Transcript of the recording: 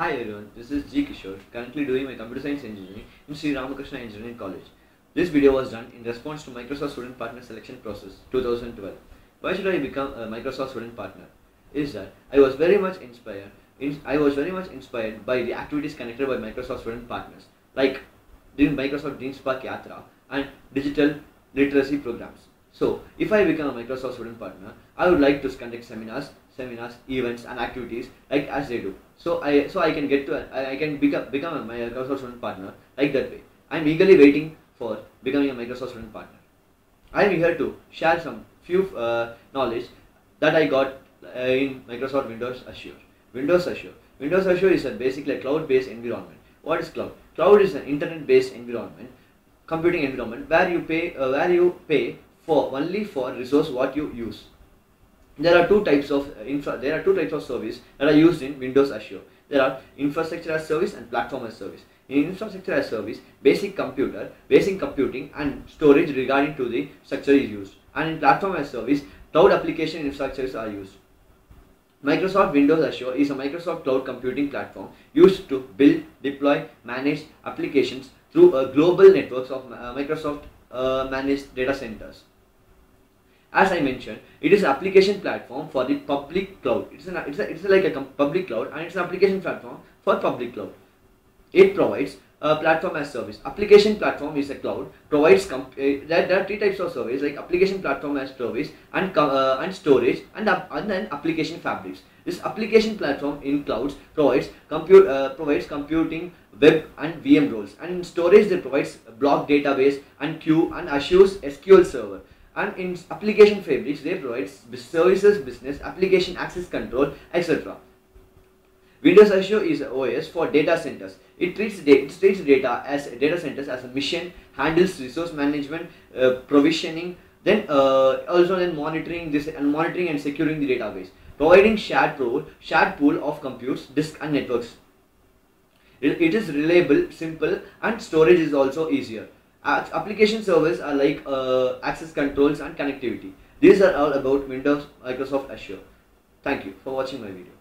Hi everyone, this is G. Kishore, currently doing my computer science engineering in Sri Ramakrishna Engineering College. This video was done in response to Microsoft Student Partner Selection Process 2012. Why should I become a Microsoft Student Partner? Is that I was very much inspired by the activities conducted by Microsoft Student Partners, like during Microsoft DreamSpark Yatra and digital literacy programs. So, if I become a Microsoft Student Partner, I would like to conduct seminars, events, and activities like as they do. So I can become a Microsoft Student Partner like that way. I am eagerly waiting for becoming a Microsoft Student Partner. I am here to share some few knowledge that I got in Microsoft Windows Azure. Windows Azure is basically a cloud-based environment. What is cloud? Cloud is an internet-based environment, computing environment where you pay for only for resource what you use. There are two types of service that are used in Windows Azure. There are infrastructure as service and platform as service. In infrastructure as service, basic computing and storage regarding to the structure is used. And in platform as service, cloud application infrastructures are used. Microsoft Windows Azure is a Microsoft cloud computing platform used to build, deploy, manage applications through a global networks of Microsoft managed data centers. As I mentioned, it is an application platform for the public cloud. It's like a public cloud, and it's an application platform for public cloud. It provides a platform as service. Application platform is a cloud, provides there are three types of service, like application platform as service and storage and then application fabrics. This application platform in clouds provides computing, web and VM roles, and in storage it provides block database and queue and Azure's SQL server. And in application fabrics, they provide services, business, application access control, etc. Windows Azure is an OS for data centers. It treats data as data centers as a mission, handles resource management, provisioning, then monitoring and securing the database, providing shared pool of computes, disk and networks. It is reliable, simple, and storage is also easier. Application servers are like access controls and connectivity. These are all about Windows Microsoft Azure. Thank you for watching my video.